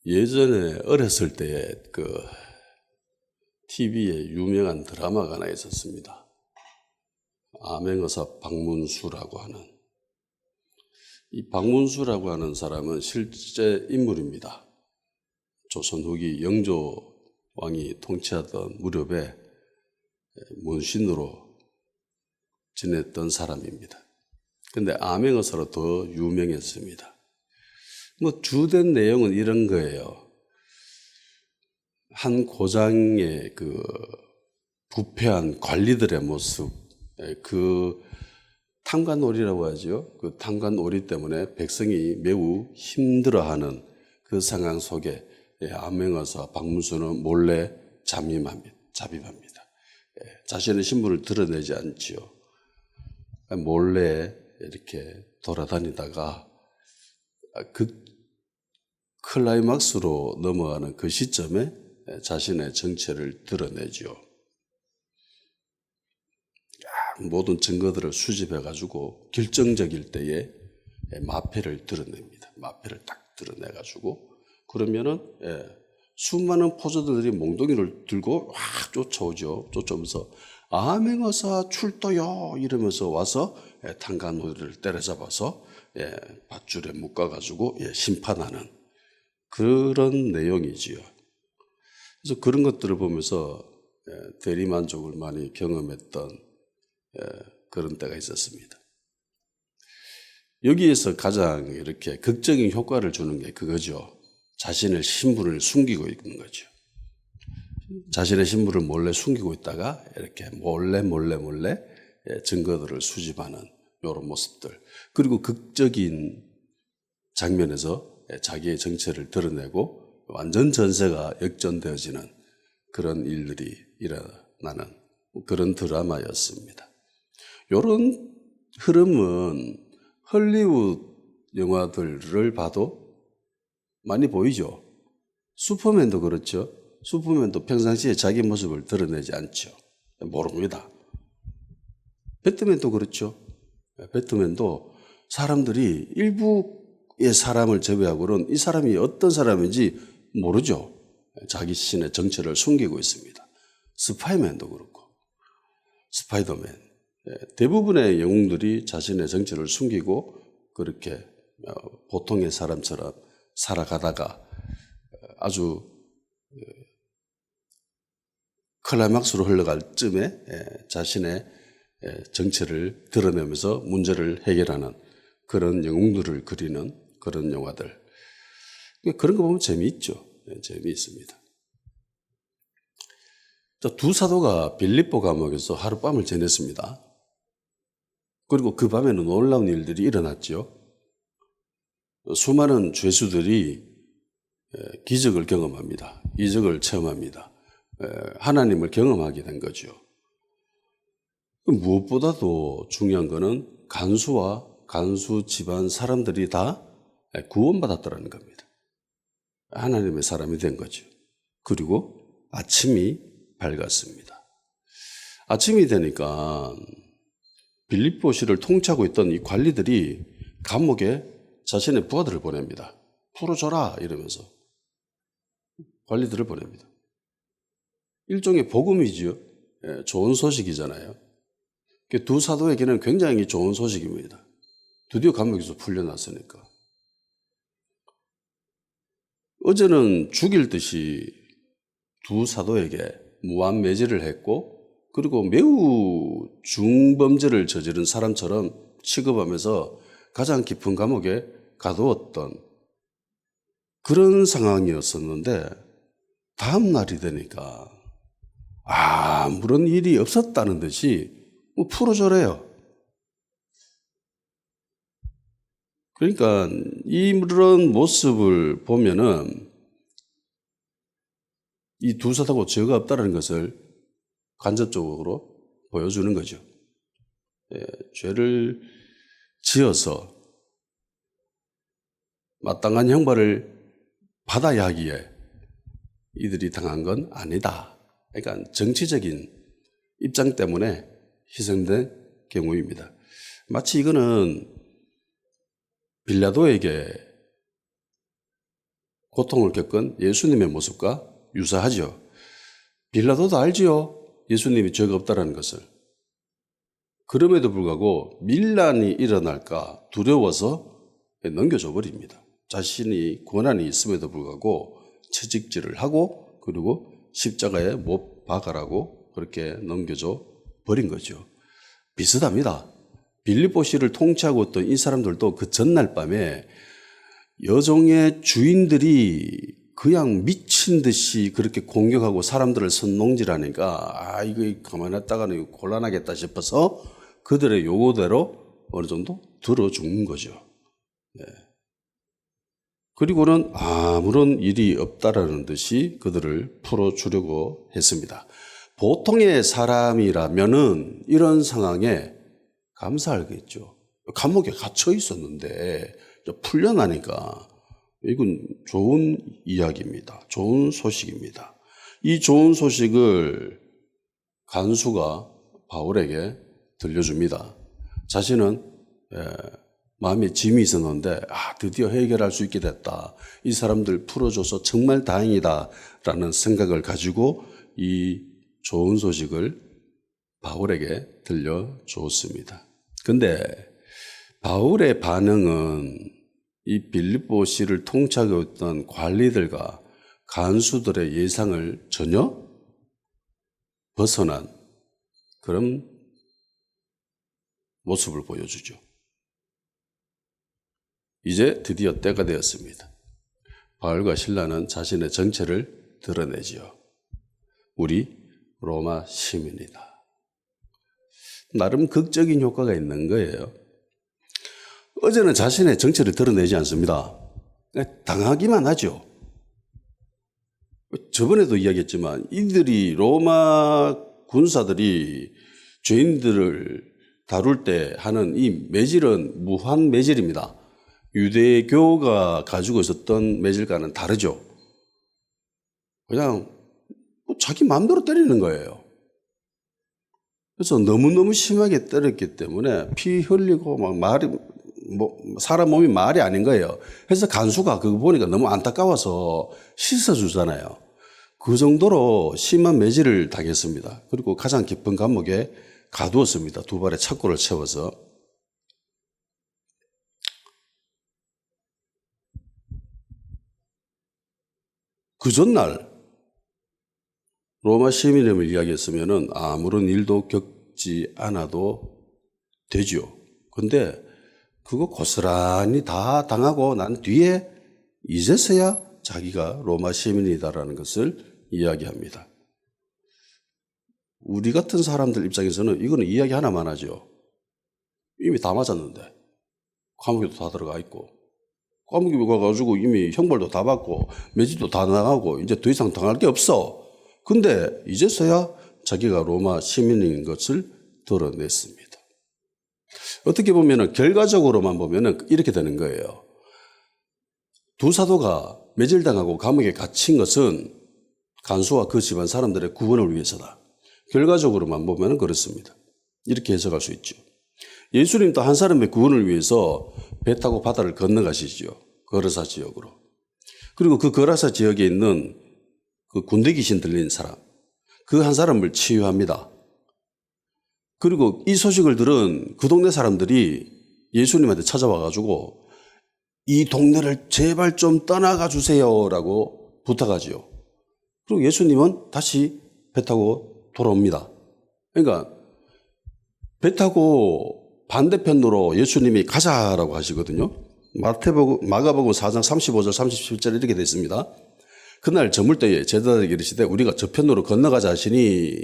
예전에 어렸을 때에 TV에 유명한 드라마가 하나 있었습니다. 암행어사 박문수라고 하는. 이 박문수라고 하는 사람은 실제 인물입니다. 조선 후기 영조 왕이 통치하던 무렵에 문신으로 지냈던 사람입니다. 근데 암행어사로 더 유명했습니다. 주된 내용은 이런 거예요. 한 고장의 부패한 관리들의 모습, 탕관오리라고 하죠. 그 탕관오리 때문에 백성이 매우 힘들어하는 그 상황 속에 암행어사 박문수는 몰래 잠입합니다. 자신의 신분을 드러내지 않지요. 몰래 이렇게 돌아다니다가 클라이막스로 넘어가는 그 시점에 자신의 정체를 드러내죠. 모든 증거들을 수집해가지고 결정적일 때에 마패를 드러냅니다. 마패를 딱 드러내가지고 그러면은 수많은 포자들이 몽둥이를 들고 확 쫓아오죠. 쫓아오면서 암행어사 출도요 이러면서 와서 탕관오리를 때려잡아서 밧줄에 묶어가지고 심판하는 그런 내용이지요. 그래서 그런 것들을 보면서 대리만족을 많이 경험했던 그런 때가 있었습니다. 여기에서 가장 이렇게 극적인 효과를 주는 게 그거죠. 자신의 신분을 숨기고 있는 거죠. 자신의 신분을 몰래 숨기고 있다가 이렇게 몰래 증거들을 수집하는 이런 모습들. 그리고 극적인 장면에서 자기의 정체를 드러내고 완전 전세가 역전되어지는 그런 일들이 일어나는 그런 드라마였습니다. 이런 흐름은 헐리우드 영화들을 봐도 많이 보이죠. 슈퍼맨도 그렇죠. 슈퍼맨도 평상시에 자기 모습을 드러내지 않죠. 모릅니다. 배트맨도 그렇죠. 배트맨도 사람들이 일부의 사람을 제외하고는 이 사람이 어떤 사람인지 모르죠. 자기 신의 정체를 숨기고 있습니다. 스파이맨도 그렇고 스파이더맨 대부분의 영웅들이 자신의 정체를 숨기고 그렇게 보통의 사람처럼 살아가다가 아주 클라이막스로 흘러갈 쯤에 자신의 정체를 드러내면서 문제를 해결하는 그런 영웅들을 그리는 그런 영화들. 그런 거 보면 재미있죠. 재미있습니다. 두 사도가 빌립보 감옥에서 하룻밤을 지냈습니다. 그리고 그 밤에는 놀라운 일들이 일어났죠. 수많은 죄수들이 기적을 경험합니다. 이적을 체험합니다. 하나님을 경험하게 된 거죠. 무엇보다도 중요한 것은 간수와 간수 집안 사람들이 다 구원받았다는 겁니다. 하나님의 사람이 된 거죠. 그리고 아침이 밝았습니다. 아침이 되니까 빌립보시를 통치하고 있던 이 관리들이 감옥에 자신의 부하들을 보냅니다. 풀어줘라 이러면서 관리들을 보냅니다. 일종의 복음이지요. 좋은 소식이잖아요. 두 사도에게는 굉장히 좋은 소식입니다. 드디어 감옥에서 풀려났으니까. 어제는 죽일 듯이 두 사도에게 무한매질을 했고 그리고 매우 중범죄를 저지른 사람처럼 취급하면서 가장 깊은 감옥에 가두었던 그런 상황이었었는데 다음 날이 되니까 아무런 일이 없었다는 듯이 풀어줘래요. 그러니까 이런 모습을 보면은 이 두 사도고 죄가 없다는 것을 간접적으로 보여주는 거죠. 죄를 지어서 마땅한 형벌을 받아야 하기에 이들이 당한 건 아니다. 그러니까 정치적인 입장 때문에 희생된 경우입니다. 마치 이거는 빌라도에게 고통을 겪은 예수님의 모습과 유사하죠. 빌라도도 알지요. 예수님이 죄가 없다라는 것을. 그럼에도 불구하고 밀란이 일어날까 두려워서 넘겨줘 버립니다. 자신이 권한이 있음에도 불구하고 채찍질을 하고 그리고 십자가에 못 박아라고 그렇게 넘겨줘 버린 거죠. 비슷합니다. 빌립보시를 통치하고 있던 이 사람들도 그 전날 밤에 여종의 주인들이 그냥 미친 듯이 그렇게 공격하고 사람들을 선농질하니까 이거 가만히 있다가는 곤란하겠다 싶어서 그들의 요구대로 어느 정도 들어준 거죠. 네. 그리고는 아무런 일이 없다라는 듯이 그들을 풀어주려고 했습니다. 보통의 사람이라면은 이런 상황에 감사하겠죠. 감옥에 갇혀 있었는데 풀려나니까 이건 좋은 이야기입니다. 좋은 소식입니다. 이 좋은 소식을 간수가 바울에게 들려줍니다. 자신은 마음에 짐이 있었는데 드디어 해결할 수 있게 됐다. 이 사람들 풀어줘서 정말 다행이다 라는 생각을 가지고 이 좋은 소식을 바울에게 들려줬습니다. 근데 바울의 반응은 이 빌립보시를 통치하고 있던 관리들과 간수들의 예상을 전혀 벗어난 그런 모습을 보여주죠. 이제 드디어 때가 되었습니다. 바울과 실라는 자신의 정체를 드러내지요. 우리 로마 시민이다. 나름 극적인 효과가 있는 거예요. 어제는 자신의 정체를 드러내지 않습니다. 당하기만 하죠. 저번에도 이야기했지만 이들이 로마 군사들이 죄인들을 다룰 때 하는 이 매질은 무한 매질입니다. 유대교가 가지고 있었던 매질과는 다르죠. 그냥 자기 마음대로 때리는 거예요. 그래서 너무너무 심하게 때렸기 때문에 피 흘리고 막 사람 몸이 말이 아닌 거예요. 그래서 간수가 그거 보니까 너무 안타까워서 씻어주잖아요. 그 정도로 심한 매질을 당했습니다. 그리고 가장 깊은 감옥에 가두었습니다. 두 발에 착고를 채워서. 그 전날 로마 시민임을 이야기했으면 아무런 일도 겪지 않아도 되죠. 근데 그거 고스란히 다 당하고 난 뒤에 이제서야 자기가 로마 시민이다라는 것을 이야기합니다. 우리 같은 사람들 입장에서는 이거는 이야기 하나만 하죠. 이미 다 맞았는데 감옥에도 다 들어가 있고 감옥에 가가지고 이미 형벌도 다 받고 매질도 다 나가고 이제 더 이상 당할 게 없어. 근데 이제서야 자기가 로마 시민인 것을 드러냈습니다. 어떻게 보면 결과적으로만 보면 이렇게 되는 거예요. 두 사도가 매질당하고 감옥에 갇힌 것은 간수와 그 집안 사람들의 구원을 위해서다. 결과적으로만 보면 그렇습니다. 이렇게 해석할 수 있죠. 예수님도 한 사람의 구원을 위해서 배 타고 바다를 건너가시죠. 거라사 지역으로. 그리고 그 거라사 지역에 있는 그 군대 귀신 들린 사람, 그 한 사람을 치유합니다. 그리고 이 소식을 들은 그 동네 사람들이 예수님한테 찾아와가지고 이 동네를 제발 좀 떠나가 주세요라고 부탁하지요. 그리고 예수님은 다시 배 타고 돌아옵니다. 그러니까 배 타고 반대편으로 예수님이 가자라고 하시거든요. 마가복음 4장 35절 37절 이렇게 되어 있습니다. 그날 저물 때에 제자들에게 이르시되 우리가 저편으로 건너가자 하시니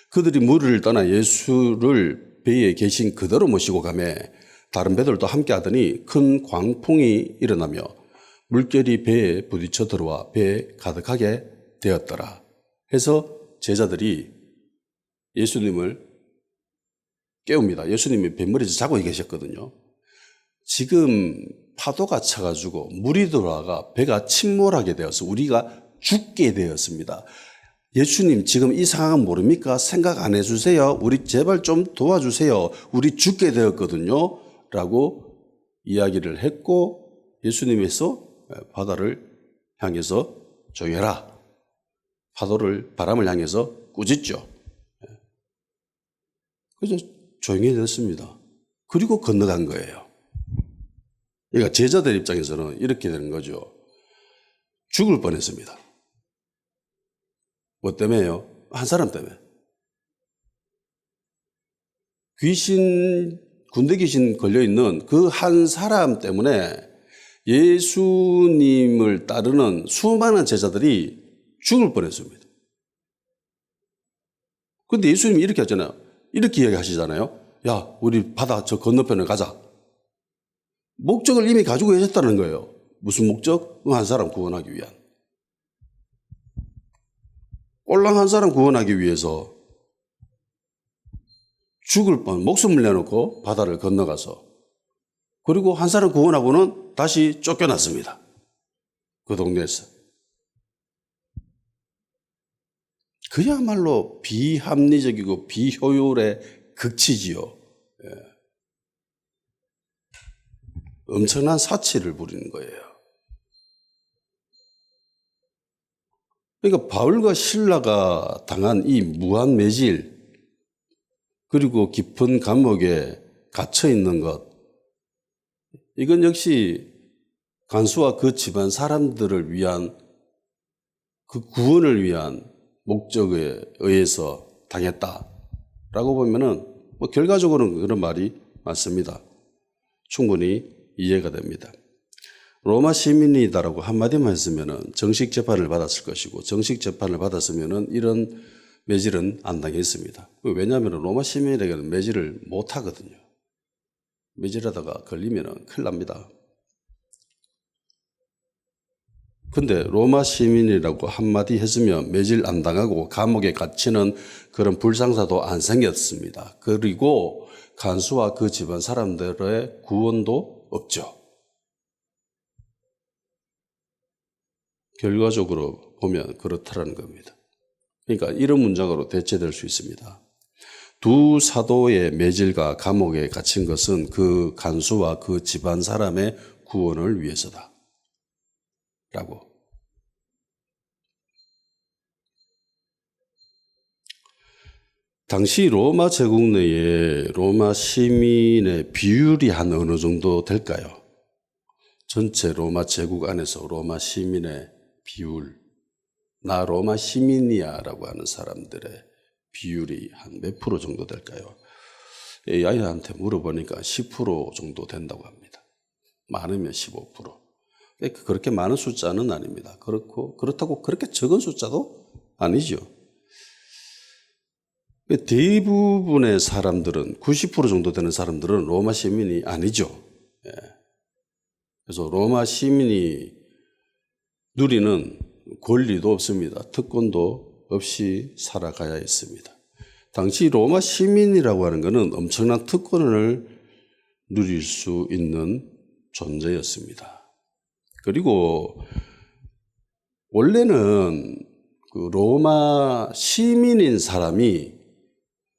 그들이 무리를 떠나 예수를 배에 계신 그대로 모시고 가매 다른 배들도 함께 하더니 큰 광풍이 일어나며 물결이 배에 부딪혀 들어와 배에 가득하게 되었더라. 해서 제자들이 예수님을 깨웁니다. 예수님이 뱃머리에서 자고 계셨거든요. 지금 파도가 차가지고 물이 들어와가 배가 침몰하게 되어서 우리가 죽게 되었습니다. 예수님 지금 이 상황은 모릅니까? 생각 안 해주세요. 우리 제발 좀 도와주세요. 우리 죽게 되었거든요. 라고 이야기를 했고 예수님께서 바다를 향해서 조용해라. 바람을 향해서 꾸짖죠. 그래서 조용히 됐습니다. 그리고 건너간 거예요. 그러니까 제자들 입장에서는 이렇게 되는 거죠. 죽을 뻔했습니다. 뭐 때문에요? 한 사람 때문에. 군대 귀신 걸려있는 그 한 사람 때문에 예수님을 따르는 수많은 제자들이 죽을 뻔했습니다. 근데 예수님이 이렇게 하잖아요. 이렇게 이야기하시잖아요. 야, 우리 바다 저 건너편에 가자. 목적을 이미 가지고 계셨다는 거예요. 무슨 목적? 한 사람 구원하기 위한. 꼴랑 한 사람 구원하기 위해서 죽을 뻔, 목숨을 내놓고 바다를 건너가서 그리고 한 사람 구원하고는 다시 쫓겨났습니다. 그 동네에서. 그야말로 비합리적이고 비효율의 극치지요. 예. 엄청난 사치를 부리는 거예요. 그러니까 바울과 실라가 당한 이 무한 매질 그리고 깊은 감옥에 갇혀 있는 것, 이건 역시 간수와 그 집안 사람들을 위한 그 구원을 위한 목적에 의해서 당했다라고 보면은 뭐 결과적으로는 그런 말이 맞습니다. 충분히 이해가 됩니다. 로마 시민이다라고 한마디만 했으면은 정식 재판을 받았을 것이고 정식 재판을 받았으면은 이런 매질은 안 당했습니다. 왜냐하면 로마 시민에게는 매질을 못 하거든요. 매질하다가 걸리면 큰일 납니다. 근데 로마 시민이라고 한마디 했으면 매질 안 당하고 감옥에 갇히는 그런 불상사도 안 생겼습니다. 그리고 간수와 그 집안 사람들의 구원도 없죠. 결과적으로 보면 그렇다라는 겁니다. 그러니까 이런 문장으로 대체될 수 있습니다. 두 사도의 매질과 감옥에 갇힌 것은 그 간수와 그 집안 사람의 구원을 위해서다. 라고. 당시 로마 제국 내에 로마 시민의 비율이 한 어느 정도 될까요? 전체 로마 제국 안에서 로마 시민의 비율, 나 로마 시민이야 라고 하는 사람들의 비율이 한 몇 프로 정도 될까요? AI한테 물어보니까 10% 정도 된다고 합니다. 많으면 15%. 그렇게 많은 숫자는 아닙니다. 그렇다고 그렇게 적은 숫자도 아니죠. 대부분의 사람들은 90% 정도 되는 사람들은 로마 시민이 아니죠. 그래서 로마 시민이 누리는 권리도 없습니다. 특권도 없이 살아가야 했습니다. 당시 로마 시민이라고 하는 것은 엄청난 특권을 누릴 수 있는 존재였습니다. 그리고 원래는 그 로마 시민인 사람이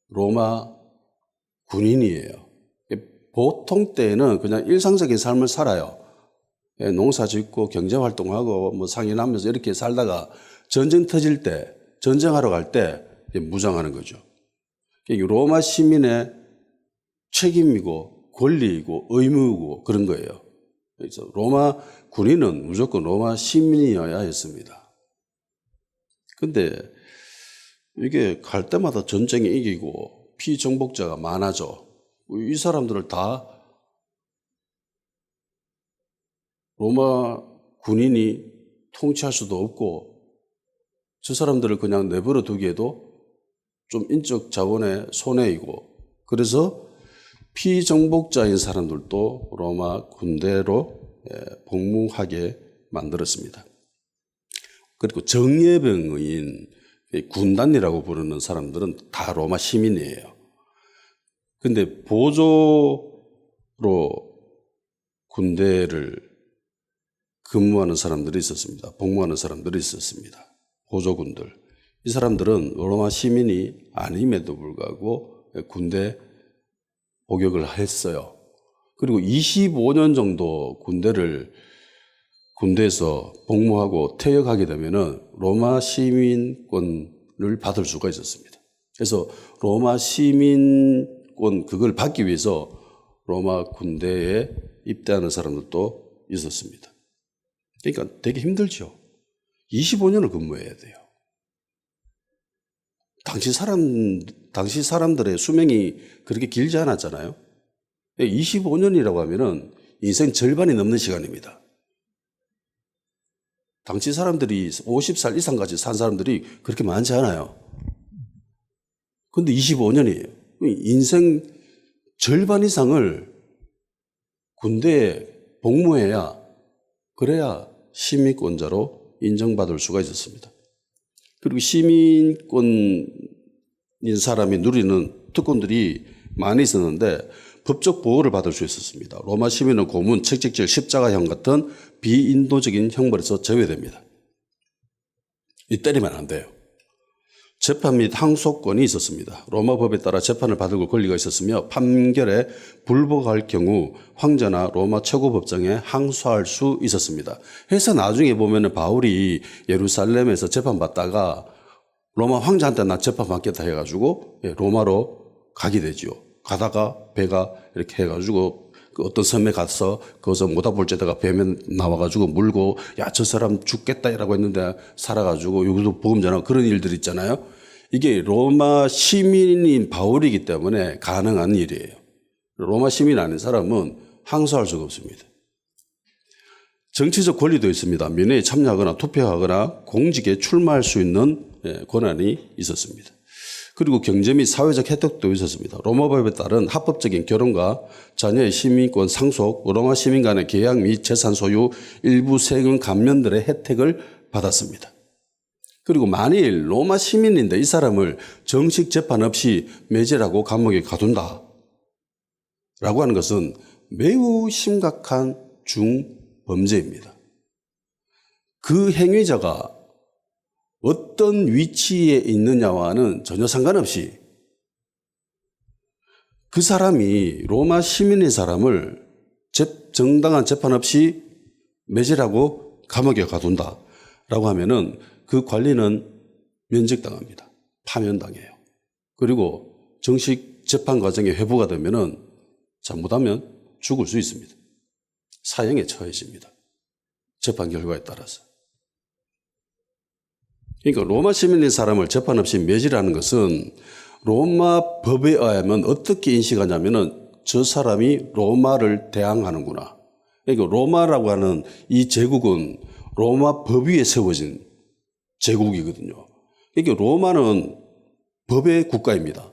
로마 군인이에요. 보통 때는 그냥 일상적인 삶을 살아요. 농사 짓고 경제활동하고 뭐 상인하면서 이렇게 살다가 전쟁 터질 때, 전쟁하러 갈 때 무장하는 거죠. 로마 시민의 책임이고 권리이고 의무이고 그런 거예요. 그래서 로마 군인은 무조건 로마 시민이어야 했습니다. 근데 이게 갈 때마다 전쟁에 이기고 피정복자가 많아져. 이 사람들을 다 로마 군인이 통치할 수도 없고 저 사람들을 그냥 내버려 두기에도 좀 인적 자원의 손해이고 그래서 피정복자인 사람들도 로마 군대로 복무하게 만들었습니다. 그리고 정예병인 군단이라고 부르는 사람들은 다 로마 시민이에요. 근데 보조로 군대를 근무하는 사람들이 있었습니다. 복무하는 사람들이 있었습니다. 보조군들. 이 사람들은 로마 시민이 아님에도 불구하고 군대 복역을 했어요. 그리고 25년 정도 군대에서 복무하고 퇴역하게 되면은 로마 시민권을 받을 수가 있었습니다. 그래서 로마 시민권 그걸 받기 위해서 로마 군대에 입대하는 사람들도 있었습니다. 그러니까 되게 힘들죠. 25년을 근무해야 돼요. 당시 사람들의 수명이 그렇게 길지 않았잖아요. 25년이라고 하면은 인생 절반이 넘는 시간입니다. 당시 사람들이 50살 이상까지 산 사람들이 그렇게 많지 않아요. 근데 25년이에요. 인생 절반 이상을 군대에 복무해야, 그래야 시민권자로 인정받을 수가 있었습니다. 그리고 시민권인 사람이 누리는 특권들이 많이 있었는데 법적 보호를 받을 수 있었습니다. 로마 시민은 고문, 채찍질, 십자가형 같은 비인도적인 형벌에서 제외됩니다. 때리면 안 돼요. 재판 및 항소권이 있었습니다. 로마 법에 따라 재판을 받을 권리가 있었으며 판결에 불복할 경우 황제나 로마 최고법정에 항소할 수 있었습니다. 해서 나중에 보면은 바울이 예루살렘에서 재판받다가 로마 황제한테 나 재판받겠다 해가지고 로마로 가게 되지요. 가다가 배가 이렇게 해가지고 그 어떤 섬에 가서 거기서 모닥불에다가 뱀에 나와가지고 물고 야, 저 사람 죽겠다라고 했는데 살아가지고 여기도 복음 전하고 그런 일들 있잖아요. 이게 로마 시민인 바울이기 때문에 가능한 일이에요. 로마 시민 아닌 사람은 항소할 수가 없습니다. 정치적 권리도 있습니다. 민회에 참여하거나 투표하거나 공직에 출마할 수 있는 권한이 있었습니다. 그리고 경제 및 사회적 혜택도 있었습니다. 로마법에 따른 합법적인 결혼과 자녀의 시민권 상속, 로마 시민 간의 계약 및 재산 소유, 일부 세금 감면 들의 혜택을 받았습니다. 그리고 만일 로마 시민인데 이 사람을 정식 재판 없이 매질하고 감옥에 가둔다 라고 하는 것은 매우 심각한 중범죄입니다. 그 행위자가 어떤 위치에 있느냐와는 전혀 상관없이 그 사람이 로마 시민인 사람을 정당한 재판 없이 매질하고 감옥에 가둔다라고 하면은 그 관리는 면직당합니다. 파면당해요. 그리고 정식 재판 과정에 회부가 되면은 잘못하면 죽을 수 있습니다. 사형에 처해집니다. 재판 결과에 따라서. 그러니까 로마 시민인 사람을 재판 없이 매질하는 것은 로마 법에 의하면 어떻게 인식하냐면은 저 사람이 로마를 대항하는구나. 그러니까 로마라고 하는 이 제국은 로마 법 위에 세워진 제국이거든요. 그러니까 로마는 법의 국가입니다.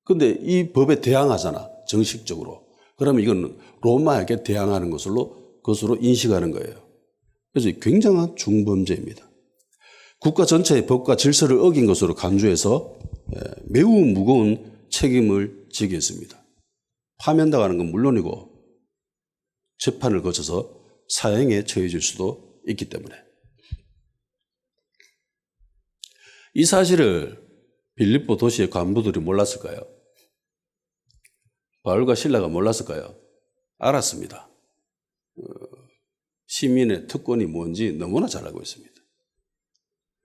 근데 이 법에 대항하잖아, 정식적으로. 그러면 이건 로마에게 대항하는 것으로 인식하는 거예요. 그래서 굉장한 중범죄입니다. 국가 전체의 법과 질서를 어긴 것으로 간주해서 매우 무거운 책임을 지게 했습니다. 파면당하는 건 물론이고 재판을 거쳐서 사형에 처해질 수도 있기 때문에. 이 사실을 빌립보 도시의 간부들이 몰랐을까요? 바울과 실라가 몰랐을까요? 알았습니다. 시민의 특권이 뭔지 너무나 잘 알고 있습니다.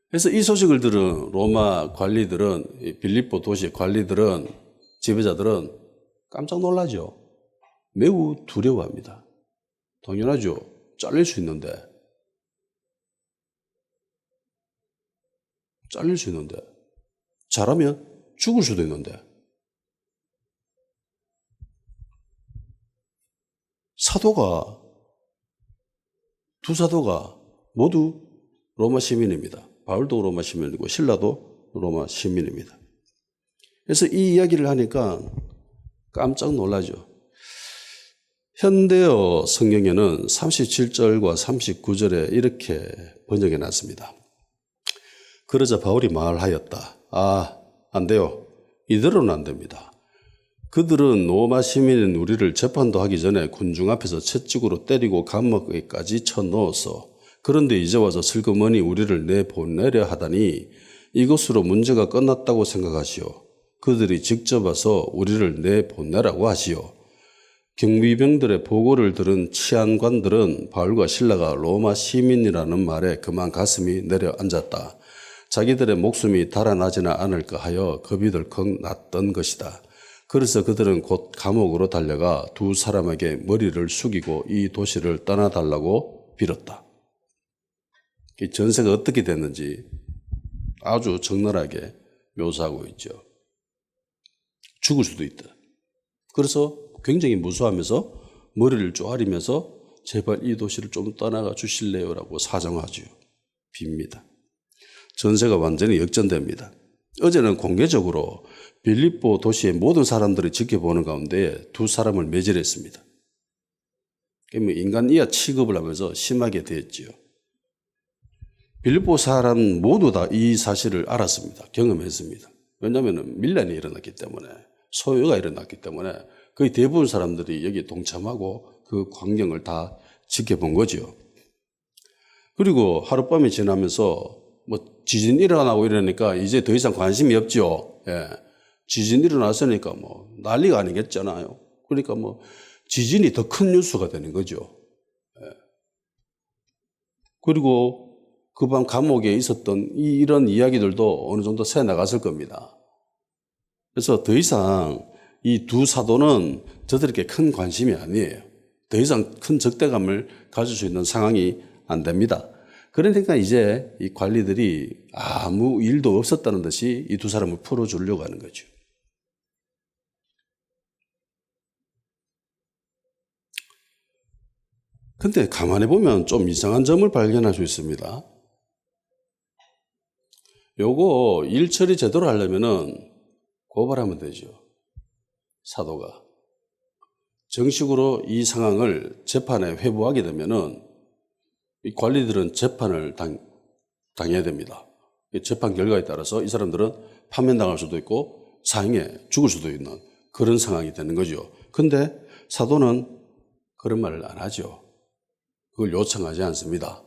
그래서 이 소식을 들은 로마 관리들은, 빌립보 도시의 관리들은, 지배자들은 깜짝 놀라죠. 매우 두려워합니다. 당연하죠. 잘릴 수 있는데. 잘하면 죽을 수도 있는데. 두 사도가 모두 로마 시민입니다. 바울도 로마 시민이고 실라도 로마 시민입니다. 그래서 이 이야기를 하니까 깜짝 놀라죠. 현대어 성경에는 37절과 39절에 이렇게 번역해 놨습니다. 그러자 바울이 말하였다. 안 돼요. 이대로는 안 됩니다. 그들은 로마 시민인 우리를 재판도 하기 전에 군중 앞에서 채찍으로 때리고 감옥에까지 쳐넣었어. 그런데 이제 와서 슬그머니 우리를 내보내려 하다니 이것으로 문제가 끝났다고 생각하시오. 그들이 직접 와서 우리를 내보내라고 하시오. 경비병들의 보고를 들은 치안관들은 바울과 실라가 로마 시민이라는 말에 그만 가슴이 내려앉았다. 자기들의 목숨이 달아나지는 않을까 하여 겁이 덜컥 났던 것이다. 그래서 그들은 곧 감옥으로 달려가 두 사람에게 머리를 숙이고 이 도시를 떠나달라고 빌었다. 이 전세가 어떻게 됐는지 아주 적나라하게 묘사하고 있죠. 죽을 수도 있다. 그래서 굉장히 무서워하면서 머리를 쪼아리면서 제발 이 도시를 좀 떠나가 주실래요라고 사정하죠. 빕니다. 전세가 완전히 역전됩니다. 어제는 공개적으로 빌립보 도시의 모든 사람들이 지켜보는 가운데 두 사람을 매질했습니다. 그러면 인간 이하 취급을 하면서 심하게 대했지요. 빌립보 사람 모두 다 이 사실을 알았습니다. 경험했습니다. 왜냐하면 밀란이 일어났기 때문에, 소요가 일어났기 때문에 거의 대부분 사람들이 여기에 동참하고 그 광경을 다 지켜본 거죠. 그리고 하룻밤이 지나면서 뭐 지진 일어나고 이러니까 이제 더 이상 관심이 없죠. 예. 지진 일어났으니까 뭐 난리가 아니겠잖아요. 그러니까 뭐 지진이 더 큰 뉴스가 되는 거죠. 예. 그리고 그 밤 감옥에 있었던 이런 이야기들도 어느 정도 새 나갔을 겁니다. 그래서 더 이상 이 두 사도는 저들에게 큰 관심이 아니에요. 더 이상 큰 적대감을 가질 수 있는 상황이 안 됩니다. 그러니까 이제 이 관리들이 아무 일도 없었다는 듯이 이 두 사람을 풀어주려고 하는 거죠. 근데 가만히 보면 좀 이상한 점을 발견할 수 있습니다. 요거 일 처리 제대로 하려면은 고발하면 되죠. 사도가. 정식으로 이 상황을 재판에 회부하게 되면은 이 관리들은 재판을 당해야 됩니다. 재판 결과에 따라서 이 사람들은 파면당할 수도 있고 사형에 죽을 수도 있는 그런 상황이 되는 거죠. 근데 사도는 그런 말을 안 하죠. 그걸 요청하지 않습니다.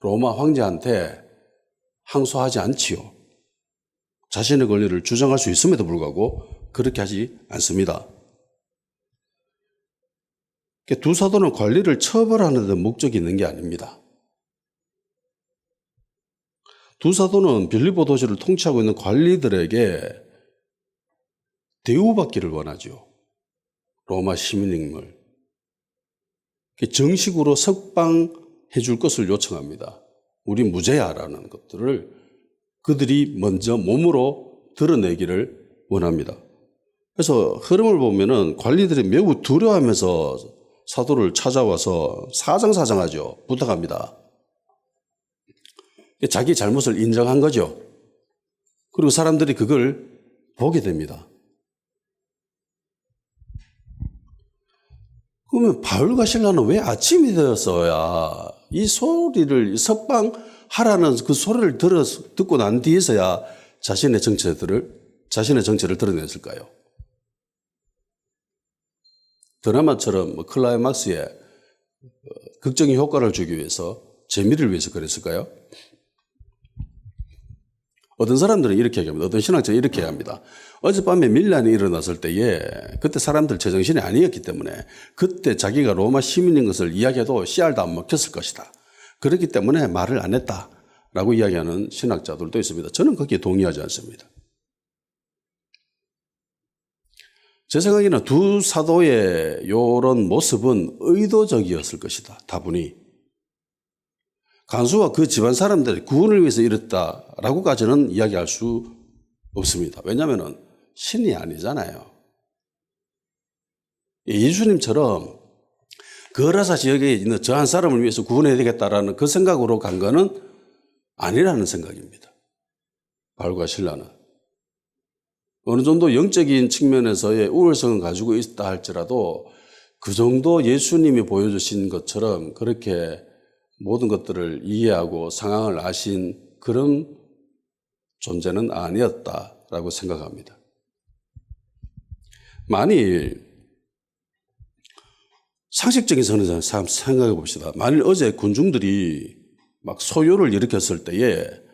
로마 황제한테 항소하지 않지요. 자신의 권리를 주장할 수 있음에도 불구하고 그렇게 하지 않습니다. 두 사도는 관리를 처벌하는 데 목적이 있는 게 아닙니다. 두 사도는 빌립보 도시를 통치하고 있는 관리들에게 대우받기를 원하죠. 로마 시민임을. 정식으로 석방해 줄 것을 요청합니다. 우리 무죄야라는 것들을 그들이 먼저 몸으로 드러내기를 원합니다. 그래서 흐름을 보면은 관리들이 매우 두려워하면서 사도를 찾아와서 사정사정하죠. 부탁합니다. 자기 잘못을 인정한 거죠. 그리고 사람들이 그걸 보게 됩니다. 그러면 바울과 실라는 왜 아침이 되었어야 이 소리를 석방하라는 그 소리를 듣고 난 뒤에서야 자신의 정체를 드러냈을까요? 드라마처럼 클라이막스에 극적인 효과를 주기 위해서, 재미를 위해서 그랬을까요? 어떤 사람들은 이렇게 얘기합니다. 어떤 신학자는 이렇게 얘기합니다. 어젯밤에 밀란이 일어났을 때에 그때 사람들 제정신이 아니었기 때문에 그때 자기가 로마 시민인 것을 이야기해도 씨알도 안 먹혔을 것이다. 그렇기 때문에 말을 안 했다라고 이야기하는 신학자들도 있습니다. 저는 거기에 동의하지 않습니다. 제 생각에는 두 사도의 이런 모습은 의도적이었을 것이다. 다분히. 간수와 그 집안 사람들의 구원을 위해서 이랬다라고까지는 이야기할 수 없습니다. 왜냐하면 신이 아니잖아요. 예수님처럼 거라사 지역에 있는 저 한 사람을 위해서 구원해야 되겠다라는 그 생각으로 간 거는 아니라는 생각입니다. 바울과 실라는. 어느 정도 영적인 측면에서의 우월성을 가지고 있다 할지라도 그 정도 예수님이 보여주신 것처럼 그렇게 모든 것들을 이해하고 상황을 아신 그런 존재는 아니었다라고 생각합니다. 만일 상식적인 선에서 생각해 봅시다. 만일 어제 군중들이 막 소요를 일으켰을 때에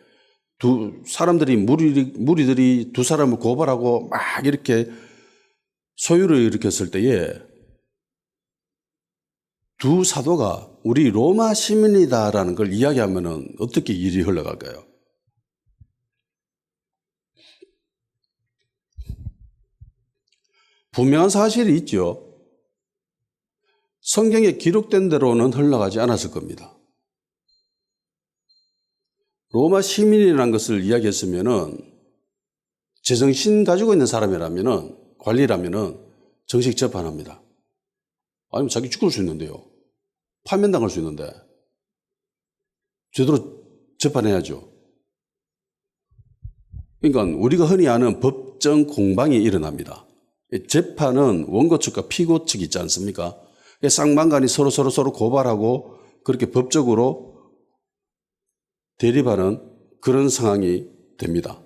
무리들이 두 사람을 고발하고 막 이렇게 소요를 일으켰을 때에 두 사도가 우리 로마 시민이다라는 걸 이야기하면 어떻게 일이 흘러갈까요? 분명한 사실이 있죠. 성경에 기록된 대로는 흘러가지 않았을 겁니다. 로마 시민이라는 것을 이야기했으면은 제정신 가지고 있는 사람이라면은 관리라면은 정식 재판합니다. 아니면 자기 죽을 수 있는데요. 파면당할 수 있는데 제대로 재판해야죠. 그러니까 우리가 흔히 아는 법정 공방이 일어납니다. 재판은 원고 측과 피고 측이 있지 않습니까? 쌍방간이 서로 고발하고 그렇게 법적으로 대립하는 그런 상황이 됩니다.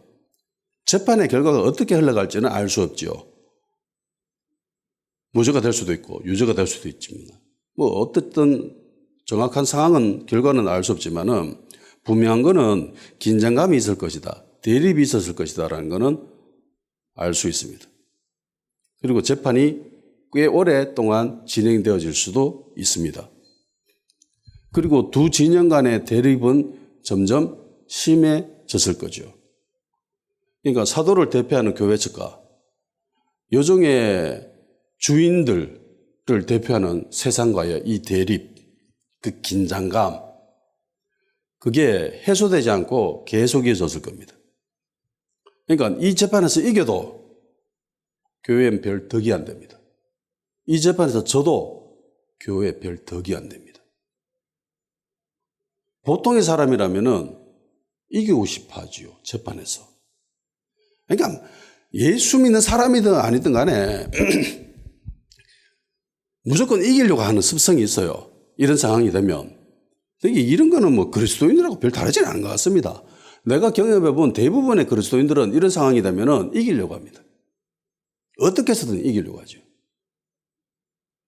재판의 결과가 어떻게 흘러갈지는 알 수 없죠. 무죄가 될 수도 있고 유죄가 될 수도 있습니다. 어쨌든 정확한 상황은 결과는 알 수 없지만은 분명한 거는 긴장감이 있을 것이다. 대립이 있었을 것이다라는 거는 알 수 있습니다. 그리고 재판이 꽤 오랫동안 진행되어질 수도 있습니다. 그리고 두 진영 간의 대립은 점점 심해졌을 거죠. 그러니까 사도를 대표하는 교회 측과 여종의 주인들을 대표하는 세상과의 이 대립, 그 긴장감, 그게 해소되지 않고 계속 이어졌을 겁니다. 그러니까 이 재판에서 이겨도 교회엔 별 덕이 안 됩니다. 이 재판에서 져도 교회에 별 덕이 안 됩니다. 보통의 사람이라면은 이기고 싶어 하지요, 재판에서. 그러니까 예수 믿는 사람이든 아니든 간에 무조건 이기려고 하는 습성이 있어요. 이런 상황이 되면. 이런 거는 그리스도인들하고 별 다르지는 않은 것 같습니다. 내가 경험해본 대부분의 그리스도인들은 이런 상황이 되면은 이기려고 합니다. 어떻게 해서든 이기려고 하죠.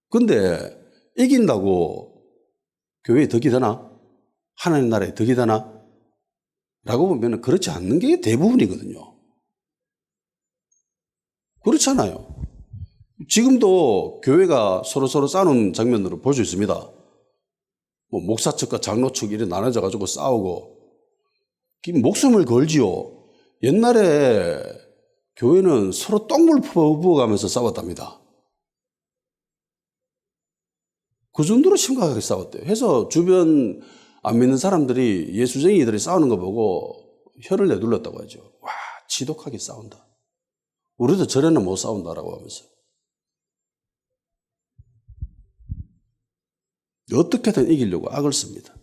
근데 이긴다고 교회에 덕이 되나? 하나님 나라에 덕이 되나? 라고 보면 그렇지 않는 게 대부분이거든요. 그렇잖아요. 지금도 교회가 서로 싸우는 장면들을 볼 수 있습니다. 목사 측과 장로 측 이렇게 나눠져 가지고 싸우고 목숨을 걸지요. 옛날에 교회는 서로 똥물 퍼부어가면서 싸웠답니다. 그 정도로 심각하게 싸웠대요. 해서 주변 안 믿는 사람들이 예수쟁이들이 싸우는 거 보고 혀를 내둘렀다고 하죠. 와, 지독하게 싸운다. 우리도 저래는 못 싸운다라고 하면서. 어떻게든 이기려고 악을 씁니다.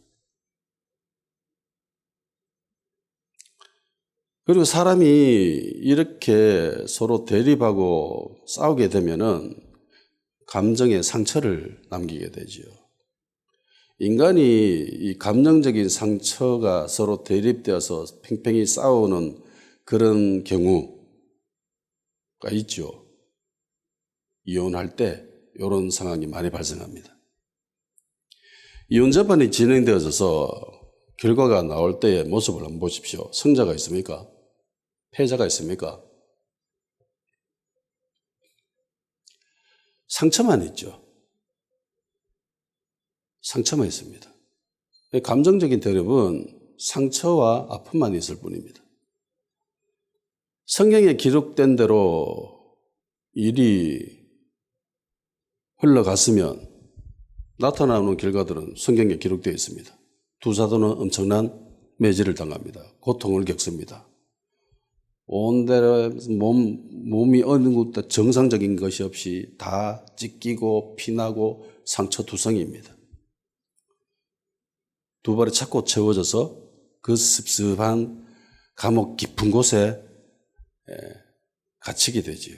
그리고 사람이 이렇게 서로 대립하고 싸우게 되면은 감정의 상처를 남기게 되지요. 인간이 이 감정적인 상처가 서로 대립되어서 팽팽히 싸우는 그런 경우가 있죠. 이혼할 때 이런 상황이 많이 발생합니다. 이혼 재판이 진행되어져서 결과가 나올 때의 모습을 한번 보십시오. 승자가 있습니까? 패자가 있습니까? 상처만 있죠. 상처만 있습니다. 감정적인 대립은 상처와 아픔만 있을 뿐입니다. 성경에 기록된 대로 일이 흘러갔으면 나타나는 결과들은 성경에 기록되어 있습니다. 두 사도는 엄청난 매질을 당합니다. 고통을 겪습니다. 온데라 몸이 어느 것도 정상적인 것이 없이 다 찢기고 피나고 상처투성이입니다. 두 발이 차고 채워져서 그 습습한 감옥 깊은 곳에 갇히게 되지요.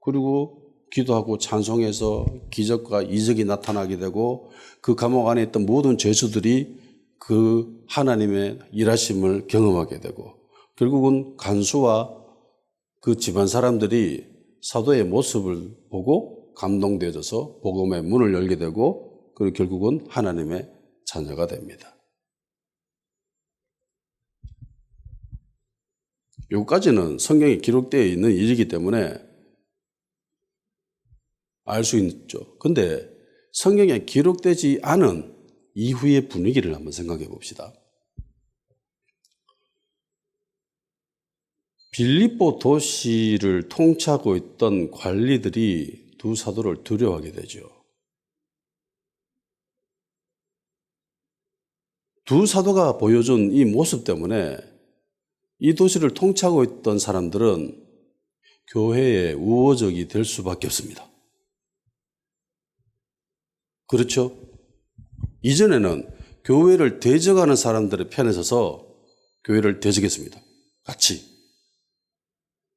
그리고 기도하고 찬송해서 기적과 이적이 나타나게 되고 그 감옥 안에 있던 모든 죄수들이 그 하나님의 일하심을 경험하게 되고 결국은 간수와 그 집안 사람들이 사도의 모습을 보고 감동되어져서 복음의 문을 열게 되고 그리고 결국은 하나님의 자녀가 됩니다. 여기까지는 성경에 기록되어 있는 일이기 때문에 알 수 있죠. 근데 성경에 기록되지 않은 이후의 분위기를 한번 생각해 봅시다. 빌립보 도시를 통치하고 있던 관리들이 두 사도를 두려워하게 되죠. 두 사도가 보여준 이 모습 때문에 이 도시를 통치하고 있던 사람들은 교회의 우호적이 될 수밖에 없습니다. 그렇죠? 이전에는 교회를 대적하는 사람들의 편에 서서 교회를 대적했습니다. 같이.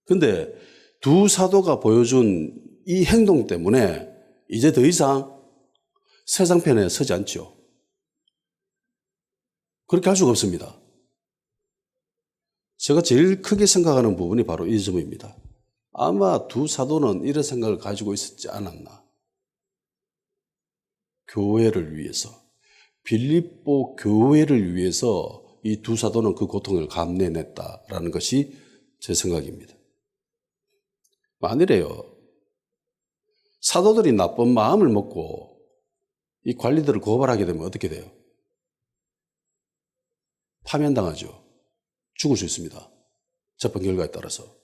근데 두 사도가 보여준 이 행동 때문에 이제 더 이상 세상 편에 서지 않죠. 그렇게 할 수가 없습니다. 제가 제일 크게 생각하는 부분이 바로 이 점입니다. 아마 두 사도는 이런 생각을 가지고 있었지 않았나. 교회를 위해서, 빌립보 교회를 위해서 이 두 사도는 그 고통을 감내냈다라는 것이 제 생각입니다. 만일에요, 사도들이 나쁜 마음을 먹고 이 관리들을 고발하게 되면 어떻게 돼요? 파면당하죠. 죽을 수 있습니다. 재판 결과에 따라서.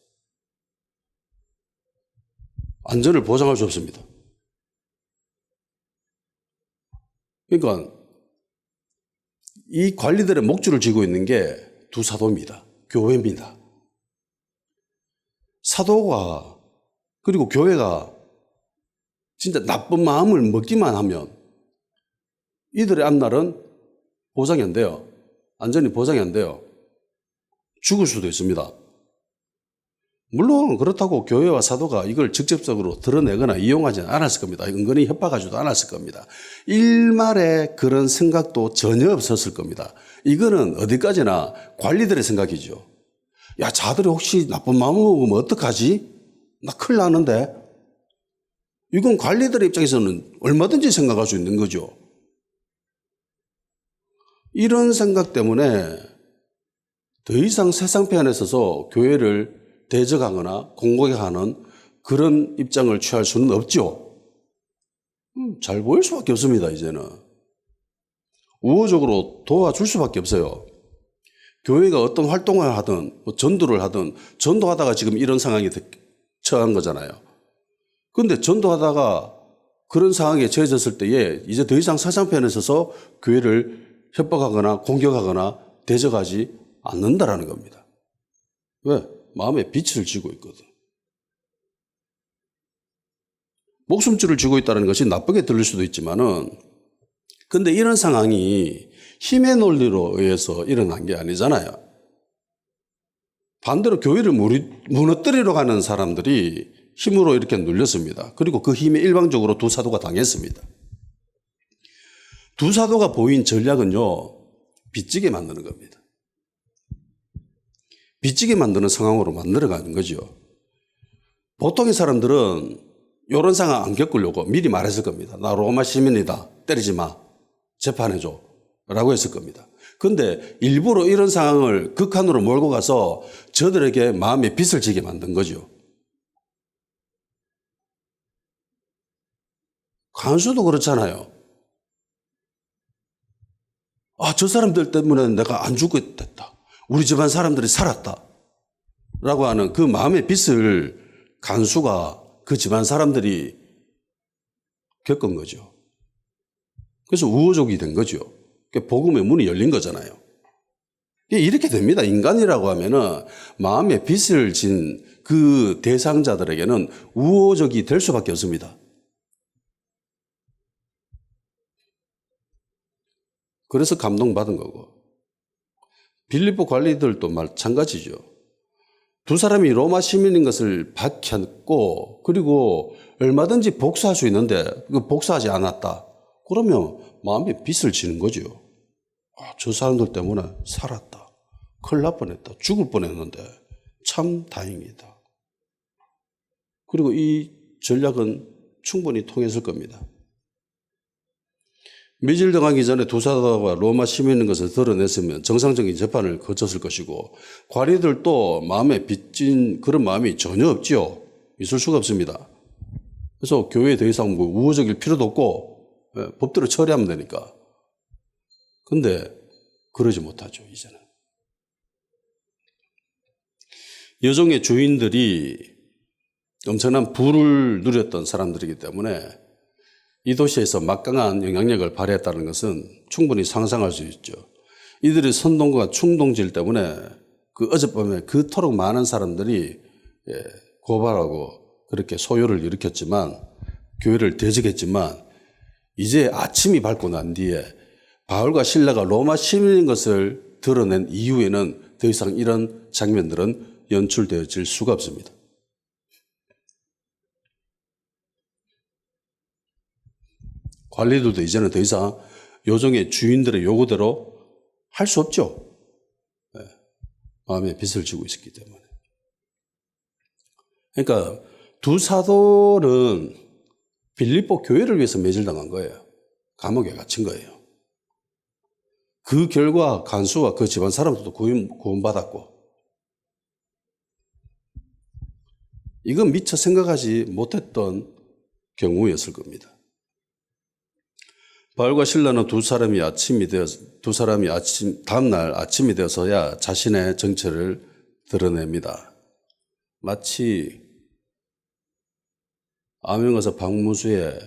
안전을 보장할 수 없습니다. 그러니까 이 관리들의 목줄을 쥐고 있는 게 두 사도입니다. 교회입니다. 사도가 그리고 교회가 진짜 나쁜 마음을 먹기만 하면 이들의 앞날은 보장이 안 돼요. 안전이 보장이 안 돼요. 죽을 수도 있습니다. 물론 그렇다고 교회와 사도가 이걸 직접적으로 드러내거나 이용하지는 않았을 겁니다. 은근히 협박하지도 않았을 겁니다. 일말의 그런 생각도 전혀 없었을 겁니다. 이거는 어디까지나 관리들의 생각이죠. 야, 자들이 혹시 나쁜 마음을 먹으면 어떡하지? 나 큰일 나는데. 이건 관리들의 입장에서는 얼마든지 생각할 수 있는 거죠. 이런 생각 때문에 더 이상 세상 편에 서서 교회를 대적하거나 공격하는 그런 입장을 취할 수는 없죠. 잘 보일 수밖에 없습니다, 이제는. 우호적으로 도와줄 수밖에 없어요. 교회가 어떤 활동을 하든 전도를 하든 전도하다가 지금 이런 상황에 처한 거잖아요. 그런데 전도하다가 그런 상황에 처해졌을 때에 이제 더 이상 세상 편에 서서 교회를 협박하거나 공격하거나 대적하지 않는다라는 겁니다. 왜? 마음에 빛을 쥐고 있거든. 목숨줄을 쥐고 있다는 것이 나쁘게 들릴 수도 있지만은, 근데 이런 상황이 힘의 논리로 의해서 일어난 게 아니잖아요. 반대로 교회를 무너뜨리러 가는 사람들이 힘으로 이렇게 눌렸습니다. 그리고 그 힘에 일방적으로 두 사도가 당했습니다. 두 사도가 보인 전략은요, 빚지게 만드는 겁니다. 빚지게 만드는 상황으로 만들어가는 거죠. 보통의 사람들은 이런 상황 안 겪으려고 미리 말했을 겁니다. 나 로마 시민이다. 때리지 마. 재판해줘. 라고 했을 겁니다. 그런데 일부러 이런 상황을 극한으로 몰고 가서 저들에게 마음에 빚을 지게 만든 거죠. 간수도 그렇잖아요. 아, 저 사람들 때문에 내가 안 죽게 됐다. 우리 집안 사람들이 살았다. 라고 하는 그 마음의 빚을 간수가 그 집안 사람들이 겪은 거죠. 그래서 우호적이 된 거죠. 복음의 문이 열린 거잖아요. 이렇게 됩니다. 인간이라고 하면은 마음의 빚을 진 그 대상자들에게는 우호적이 될 수밖에 없습니다. 그래서 감동받은 거고. 빌립보 관리들도 마찬가지죠. 두 사람이 로마 시민인 것을 밝혔고, 그리고 얼마든지 복수할 수 있는데 복수하지 않았다. 그러면 마음에 빚을 지는 거죠. 아, 저 사람들 때문에 살았다. 큰일 날 뻔했다. 죽을 뻔했는데 참 다행이다. 그리고 이 전략은 충분히 통했을 겁니다. 미질당하기 전에 두 사도가 로마 시민인 것을 드러냈으면 정상적인 재판을 거쳤을 것이고, 관리들도 마음에 빚진 그런 마음이 전혀 없지요. 있을 수가 없습니다. 그래서 교회에 더 이상 우호적일 필요도 없고, 법대로 처리하면 되니까. 근데 그러지 못하죠, 이제는. 여종의 주인들이 엄청난 부를 누렸던 사람들이기 때문에 이 도시에서 막강한 영향력을 발휘했다는 것은 충분히 상상할 수 있죠. 이들의 선동과 충동질 때문에 그 어젯밤에 그토록 많은 사람들이 고발하고 그렇게 소요를 일으켰지만, 교회를 대적했지만, 이제 아침이 밝고 난 뒤에 바울과 실라가 로마 시민인 것을 드러낸 이후에는 더 이상 이런 장면들은 연출되어질 수가 없습니다. 관리들도 이제는 더 이상 요정의 주인들의 요구대로 할 수 없죠. 마음에 빚을 지고 있었기 때문에. 그러니까 두 사도는 빌립보 교회를 위해서 매질당한 거예요. 감옥에 갇힌 거예요. 그 결과 간수와 그 집안 사람들도 구원받았고, 이건 미처 생각하지 못했던 경우였을 겁니다. 바울과 실라는 다음날 아침이 되어서야 자신의 정체를 드러냅니다. 마치 암행어사 박무수의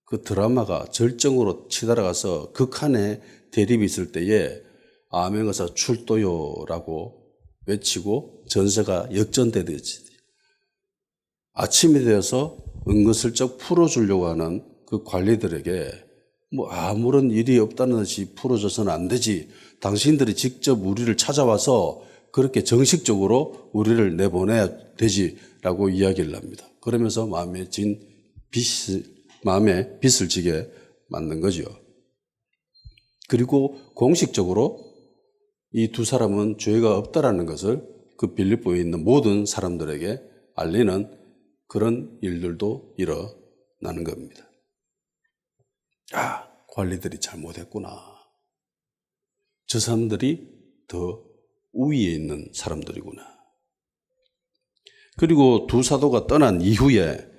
그 드라마가 절정으로 치달아가서 극한의 대립이 있을 때에 암행어사 출도요라고 외치고 전세가 역전되듯이 아침이 되어서 은근슬쩍 풀어주려고 하는 그 관리들에게 아무런 일이 없다는 듯이 풀어줘서는 안 되지. 당신들이 직접 우리를 찾아와서 그렇게 정식적으로 우리를 내보내야 되지라고 이야기를 합니다. 그러면서 마음에 빚을 지게 만든 거죠. 그리고 공식적으로 이 두 사람은 죄가 없다라는 것을 그 빌립보에 있는 모든 사람들에게 알리는 그런 일들도 일어나는 겁니다. 관리들이 잘못했구나. 저 사람들이 더 우위에 있는 사람들이구나. 그리고 두 사도가 떠난 이후에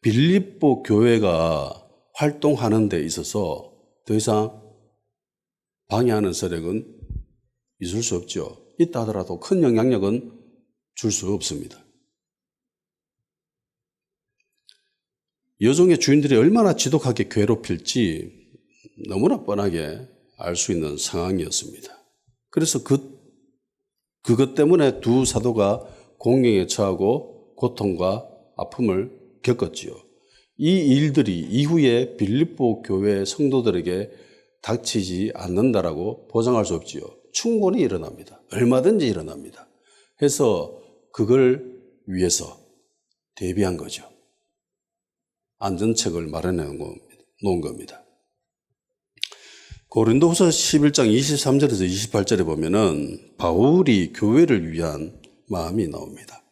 빌립보 교회가 활동하는 데 있어서 더 이상 방해하는 세력은 있을 수 없죠. 있다 하더라도 큰 영향력은 줄 수 없습니다. 여종의 주인들이 얼마나 지독하게 괴롭힐지 너무나 뻔하게 알 수 있는 상황이었습니다. 그래서 그것 때문에 두 사도가 공경에 처하고 고통과 아픔을 겪었지요. 이 일들이 이후에 빌립보 교회 성도들에게 닥치지 않는다라고 보장할 수 없지요. 충분히 일어납니다. 얼마든지 일어납니다. 해서 그걸 위해서 대비한 거죠. 안전책을 마련해 놓은 겁니다. 고린도후서 11장 23절에서 28절에 보면은 바울이 교회를 위한 마음이 나옵니다.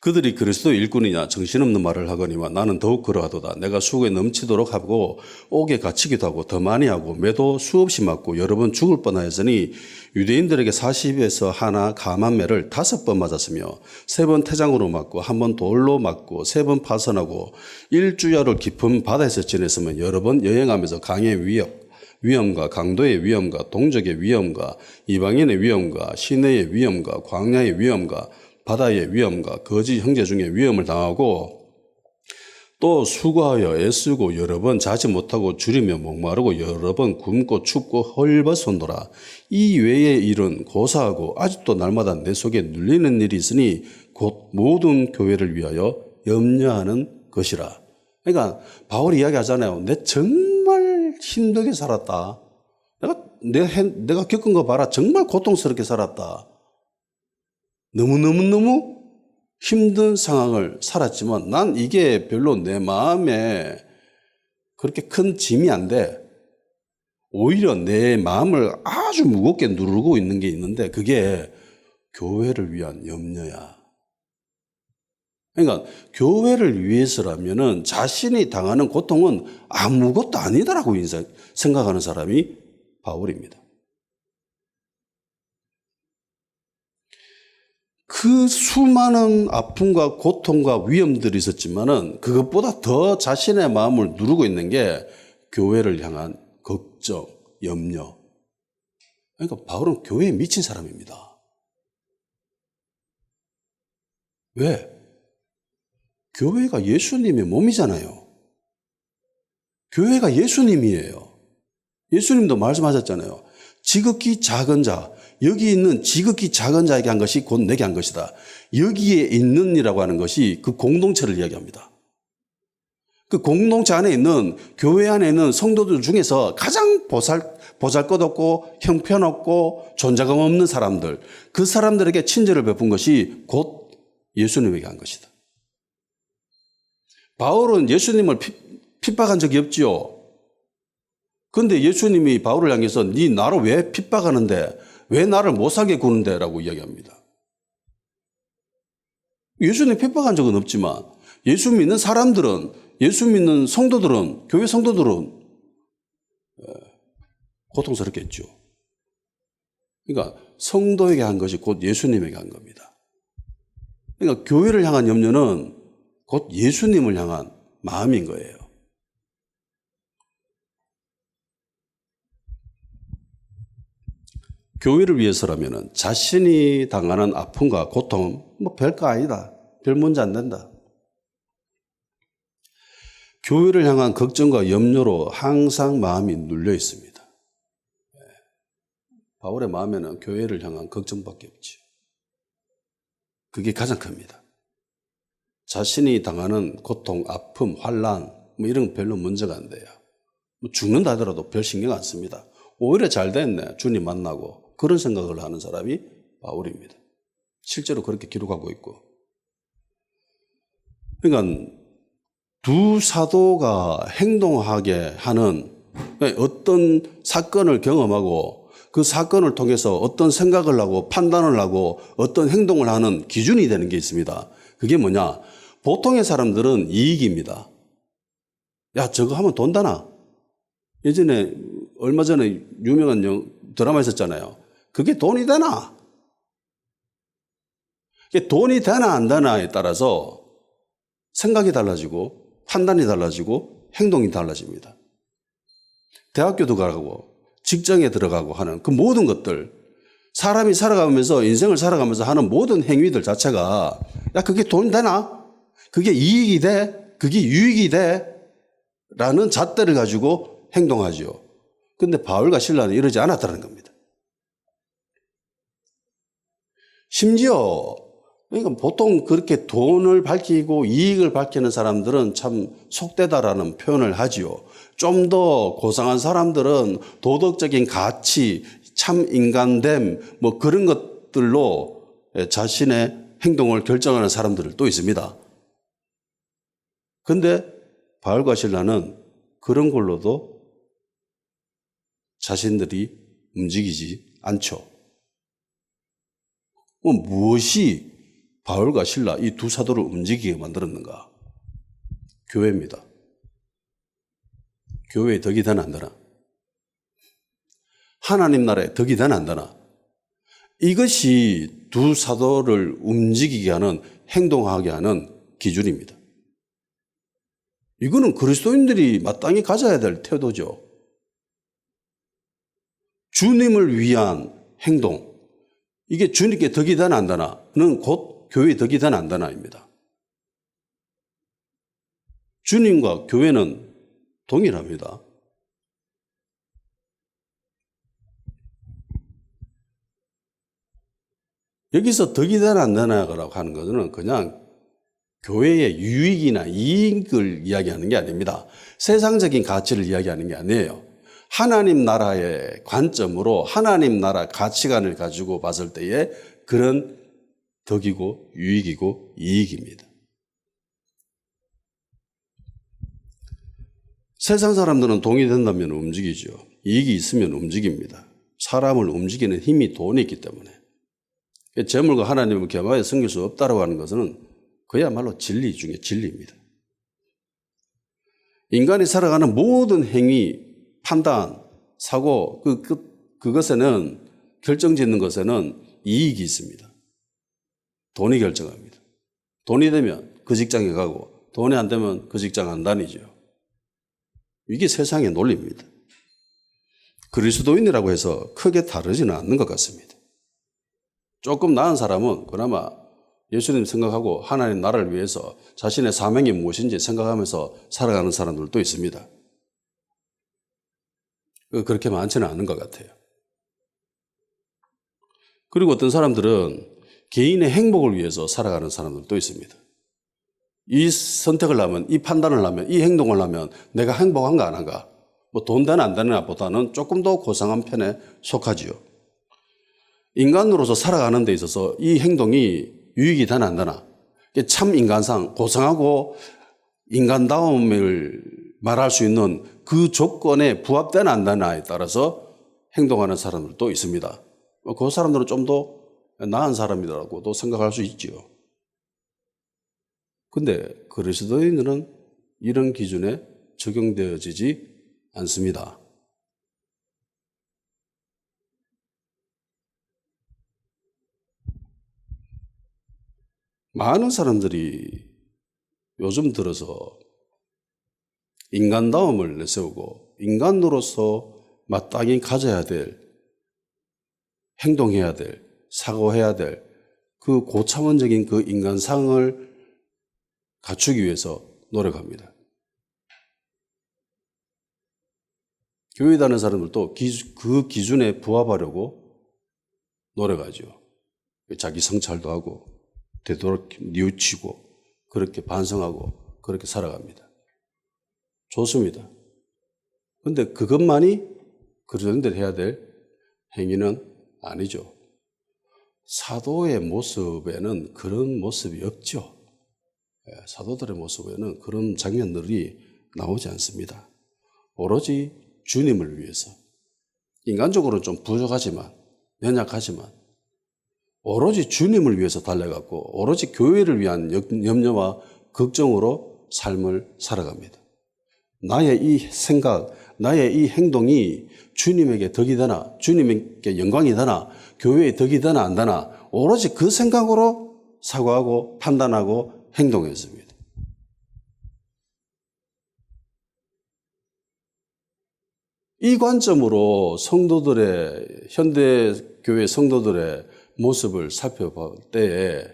그들이 그리스도 일꾼이냐 정신없는 말을 하거니와 나는 더욱 그러하도다. 내가 수고에 넘치도록 하고 옥에 갇히기도 하고 더 많이 하고 매도 수없이 맞고 여러 번 죽을 뻔하였으니 유대인들에게 40에서 하나 감한 매를 5번 맞았으며 3번 태장으로 맞고 1번 돌로 맞고 3번 파선하고 일주야를 깊은 바다에서 지냈으면 여러 번 여행하면서 강의 위험과 강도의 위험과 동족의 위험과 이방인의 위험과 시내의 위험과 광야의 위험과 바다의 위험과 거짓 형제 중에 위험을 당하고 또 수고하여 애쓰고 여러 번 자지 못하고 줄이며 목마르고 여러 번 굶고 춥고 헐벗었노라. 이 외의 일은 고사하고 아직도 날마다 내 속에 눌리는 일이 있으니 곧 모든 교회를 위하여 염려하는 것이라. 그러니까 바울이 이야기하잖아요. 내 정말 힘들게 살았다. 내가 겪은 거 봐라. 정말 고통스럽게 살았다. 너무너무 힘든 상황을 살았지만 난 이게 별로 내 마음에 그렇게 큰 짐이 안 돼. 오히려 내 마음을 아주 무겁게 누르고 있는 게 있는데 그게 교회를 위한 염려야. 그러니까 교회를 위해서라면은 자신이 당하는 고통은 아무것도 아니다라고 생각하는 사람이 바울입니다. 그 수많은 아픔과 고통과 위험들이 있었지만은 그것보다 더 자신의 마음을 누르고 있는 게 교회를 향한 걱정, 염려. 그러니까 바울은 교회에 미친 사람입니다. 왜? 교회가 예수님의 몸이잖아요. 교회가 예수님이에요. 예수님도 말씀하셨잖아요. 지극히 작은 자, 여기 있는 지극히 작은 자에게 한 것이 곧 내게 한 것이다. 여기에 있는이라고 하는 것이 그 공동체를 이야기합니다. 그 공동체 안에 있는, 교회 안에 있는 성도들 중에서 가장 보잘것없고 형편없고 존재감 없는 사람들, 그 사람들에게 친절을 베푼 것이 곧 예수님에게 한 것이다. 바울은 예수님을 핍박한 적이 없지요. 그런데 예수님이 바울을 향해서 네 나를 왜 핍박하는데, 왜 나를 못 살게 구는데 라고 이야기합니다. 예수님 핍박한 적은 없지만 예수 믿는 사람들은, 예수 믿는 성도들은, 교회 성도들은 고통스럽겠죠. 그러니까 성도에게 한 것이 곧 예수님에게 한 겁니다. 그러니까 교회를 향한 염려는 곧 예수님을 향한 마음인 거예요. 교회를 위해서라면 자신이 당하는 아픔과 고통, 별거 아니다. 별 문제 안 된다. 교회를 향한 걱정과 염려로 항상 마음이 눌려 있습니다. 바울의 마음에는 교회를 향한 걱정밖에 없죠. 그게 가장 큽니다. 자신이 당하는 고통, 아픔, 환난 이런 건 별로 문제가 안 돼요. 죽는다 하더라도 별 신경 안 씁니다. 오히려 잘 됐네. 주님 만나고. 그런 생각을 하는 사람이 바울입니다. 실제로 그렇게 기록하고 있고. 그러니까 두 사도가 행동하게 하는 어떤 사건을 경험하고 그 사건을 통해서 어떤 생각을 하고 판단을 하고 어떤 행동을 하는 기준이 되는 게 있습니다. 그게 뭐냐? 보통의 사람들은 이익입니다. 야, 저거 하면 돈 되나? 예전에 얼마 전에 유명한 드라마 있었잖아요. 그게 돈이 되나? 돈이 되나 안 되나에 따라서 생각이 달라지고 판단이 달라지고 행동이 달라집니다. 대학교도 가고 직장에 들어가고 하는 그 모든 것들, 사람이 살아가면서 인생을 살아가면서 하는 모든 행위들 자체가 야, 그게 돈이 되나? 그게 이익이 돼? 그게 유익이 돼? 라는 잣대를 가지고 행동하죠. 그런데 바울과 실라는 이러지 않았다는 겁니다. 심지어 그러니까 보통 그렇게 돈을 밝히고 이익을 밝히는 사람들은 참 속되다라는 표현을 하지요. 좀 더 고상한 사람들은 도덕적인 가치, 참 인간됨 그런 것들로 자신의 행동을 결정하는 사람들을 또 있습니다. 그런데 바울과 실라는 그런 걸로도 자신들이 움직이지 않죠. 무엇이 바울과 실라 이 두 사도를 움직이게 만들었는가? 교회입니다. 교회에 덕이 되나 안 되나? 하나님 나라에 덕이 되나 안 되나? 이것이 두 사도를 움직이게 하는, 행동하게 하는 기준입니다. 이거는 그리스도인들이 마땅히 가져야 될 태도죠. 주님을 위한 행동. 이게 주님께 덕이 되나 안 되나는 곧 교회에 덕이 되나 안 되나입니다. 주님과 교회는 동일합니다. 여기서 덕이 되나 안 되나라고 하는 것은 그냥 교회의 유익이나 이익을 이야기하는 게 아닙니다. 세상적인 가치를 이야기하는 게 아니에요. 하나님 나라의 관점으로 하나님 나라 가치관을 가지고 봤을 때에 그런 덕이고 유익이고 이익입니다. 세상 사람들은 돈이 된다면 움직이죠. 이익이 있으면 움직입니다. 사람을 움직이는 힘이 돈이 있기 때문에. 재물과 하나님을 겸하여 섬길 수 없다고 하는 것은 그야말로 진리 중에 진리입니다. 인간이 살아가는 모든 행위, 판단, 사고, 그것에는 결정짓는 것에는 이익이 있습니다. 돈이 결정합니다. 돈이 되면 그 직장에 가고 돈이 안 되면 그 직장 안 다니죠. 이게 세상의 논리입니다. 그리스도인이라고 해서 크게 다르지는 않는 것 같습니다. 조금 나은 사람은 그나마 예수님 생각하고 하나님 나라를 위해서 자신의 사명이 무엇인지 생각하면서 살아가는 사람들도 있습니다. 그렇게 많지는 않은 것 같아요. 그리고 어떤 사람들은 개인의 행복을 위해서 살아가는 사람들도 있습니다. 이 선택을 하면, 이 판단을 하면, 이 행동을 하면 내가 행복한가 안 한가, 뭐 돈 되나 안 되나 보다는 조금 더 고상한 편에 속하지요. 인간으로서 살아가는 데 있어서 이 행동이 유익이 되나 안 되나, 참 인간상 고상하고 인간다움을 말할 수 있는 그 조건에 부합되나 안 되나에 따라서 행동하는 사람들도 있습니다. 그 사람들은 좀 더 나은 사람이라고도 생각할 수 있지요. 근데 그리스도인들은 이런 기준에 적용되어지지 않습니다. 많은 사람들이 요즘 들어서 인간다움을 내세우고 인간으로서 마땅히 가져야 될, 행동해야 될, 사고해야 될 그 고차원적인 그 인간상을 갖추기 위해서 노력합니다. 교회 다니는 사람들도 그 기준에 부합하려고 노력하죠. 자기 성찰도 하고 되도록 뉘우치고 그렇게 반성하고 그렇게 살아갑니다. 좋습니다. 그런데 그것만이 그런데 해야 될 행위는 아니죠. 사도의 모습에는 그런 모습이 없죠. 사도들의 모습에는 그런 장면들이 나오지 않습니다. 오로지 주님을 위해서, 인간적으로는 좀 부족하지만, 연약하지만 오로지 주님을 위해서 달려갔고 오로지 교회를 위한 염려와 걱정으로 삶을 살아갑니다. 나의 이 생각, 나의 이 행동이 주님에게 덕이 되나, 주님에게 영광이 되나, 교회에 덕이 되나 안 되나, 오로지 그 생각으로 사고하고 판단하고 행동했습니다. 이 관점으로 성도들의, 현대교회 성도들의 모습을 살펴볼 때에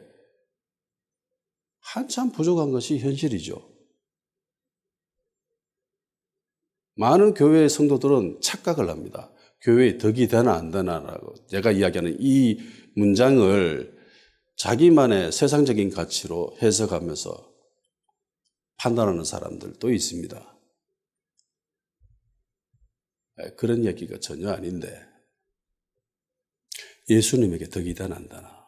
한참 부족한 것이 현실이죠. 많은 교회의 성도들은 착각을 합니다. 교회에 덕이 되나 안 되나라고. 제가 이야기하는 이 문장을 자기만의 세상적인 가치로 해석하면서 판단하는 사람들도 있습니다. 그런 얘기가 전혀 아닌데 예수님에게 덕이 되나 안 되나.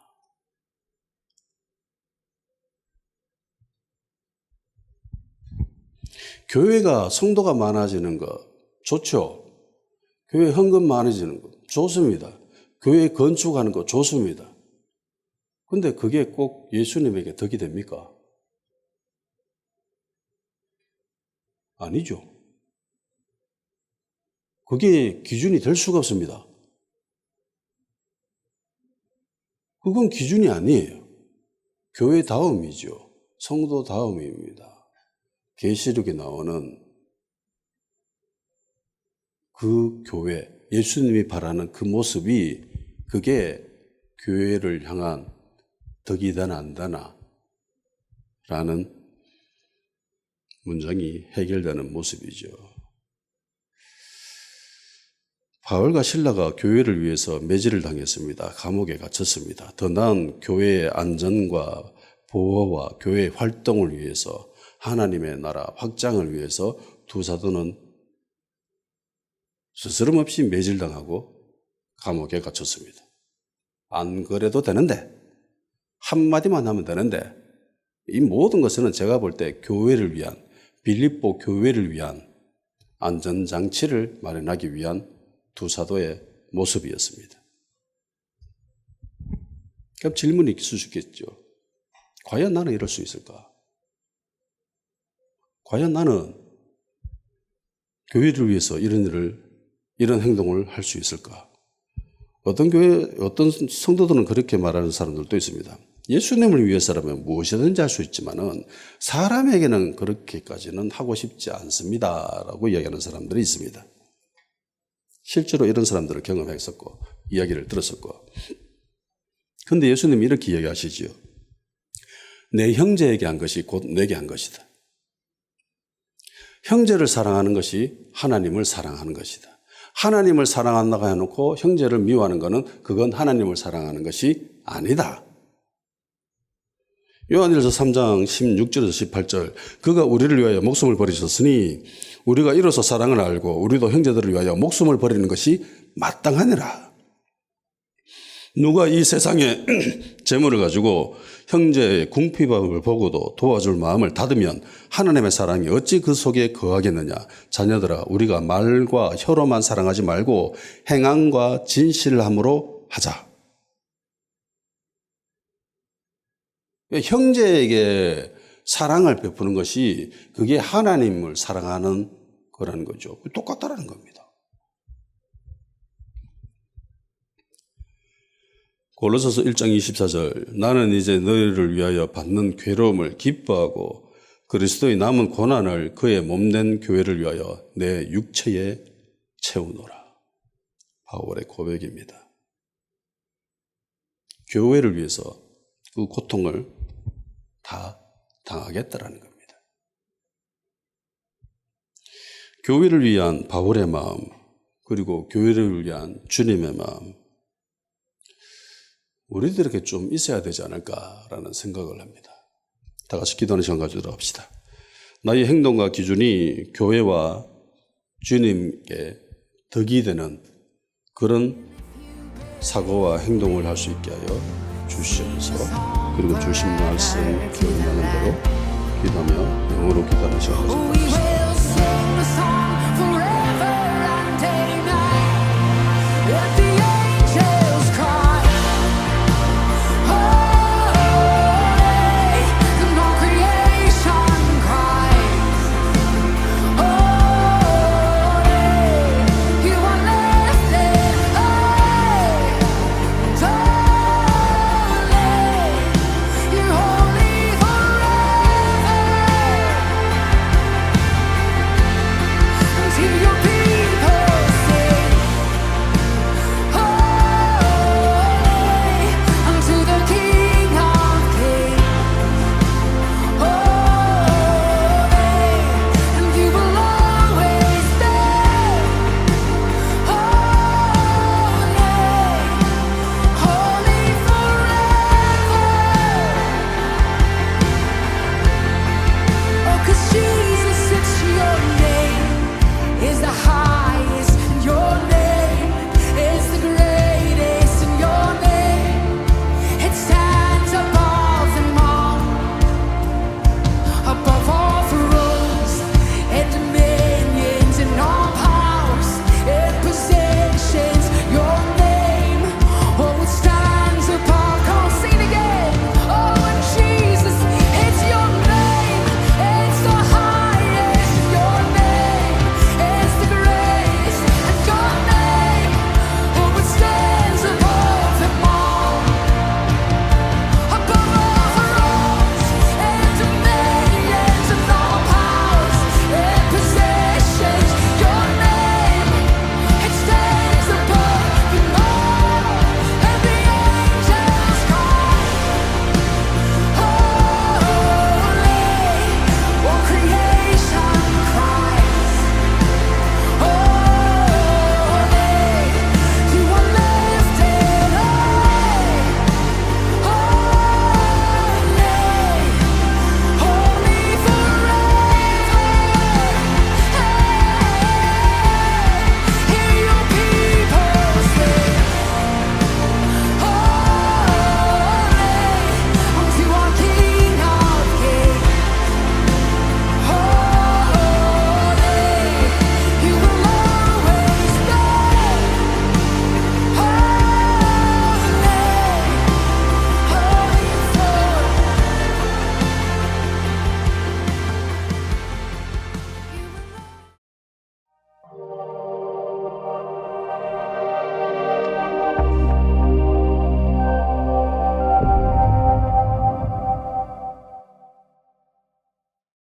교회가 성도가 많아지는 거 좋죠. 교회 헌금 많아지는 거 좋습니다. 교회 건축하는 거 좋습니다. 근데 그게 꼭 예수님에게 덕이 됩니까? 아니죠. 그게 기준이 될 수가 없습니다. 그건 기준이 아니에요. 교회 다음이죠. 성도 다음입니다. 계시록에 나오는 그 교회, 예수님이 바라는 그 모습이 그게 교회를 향한 덕이 되나 안 되나 라는 문장이 해결되는 모습이죠. 바울과 실라가 교회를 위해서 매질을 당했습니다. 감옥에 갇혔습니다. 더 나은 교회의 안전과 보호와 교회의 활동을 위해서 하나님의 나라 확장을 위해서 두 사도는 스스럼 없이 매질당하고 감옥에 갇혔습니다. 안 그래도 되는데, 한마디만 하면 되는데, 이 모든 것은 제가 볼 때 교회를 위한, 빌립보 교회를 위한 안전장치를 마련하기 위한 두 사도의 모습이었습니다. 그럼 질문이 있을 수 있겠죠. 과연 나는 이럴 수 있을까? 과연 나는 교회를 위해서 이런 행동을 할 수 있을까? 어떤 성도들은 그렇게 말하는 사람들도 있습니다. 예수님을 위해서라면 무엇이든지 할 수 있지만은 사람에게는 그렇게까지는 하고 싶지 않습니다라고 이야기하는 사람들이 있습니다. 실제로 이런 사람들을 경험했었고 이야기를 들었었고. 그런데 예수님이 이렇게 이야기하시지요. 내 형제에게 한 것이 곧 내게 한 것이다. 형제를 사랑하는 것이 하나님을 사랑하는 것이다. 하나님을 사랑한다고 해놓고 형제를 미워하는 것은 그건 하나님을 사랑하는 것이 아니다. 요한일서 3장 16절에서 18절 그가 우리를 위하여 목숨을 버리셨으니 우리가 이로써 사랑을 알고 우리도 형제들을 위하여 목숨을 버리는 것이 마땅하니라. 누가 이 세상의 재물을 가지고 형제의 궁핍함을 보고도 도와줄 마음을 닫으면 하나님의 사랑이 어찌 그 속에 거하겠느냐. 자녀들아 우리가 말과 혀로만 사랑하지 말고 행함과 진실함으로 하자. 형제에게 사랑을 베푸는 것이 그게 하나님을 사랑하는 거라는 거죠. 똑같다라는 겁니다. 골로새서 1장 24절 나는 이제 너희를 위하여 받는 괴로움을 기뻐하고 그리스도의 남은 고난을 그의 몸된 교회를 위하여 내 육체에 채우노라. 바울의 고백입니다. 교회를 위해서 그 고통을 다 당하겠다라는 겁니다. 교회를 위한 바울의 마음 그리고 교회를 위한 주님의 마음 우리들에게 좀 있어야 되지 않을까라는 생각을 합니다. 다 같이 기도하는 시간 가지도록 합시다. 나의 행동과 기준이 교회와 주님께 덕이 되는 그런 사고와 행동을 할 수 있게 하여 주시옵소서. 그리고 주신 말씀 기억나는 대로 기도하며 영어로 기도하는 시간 가지도록 합시다.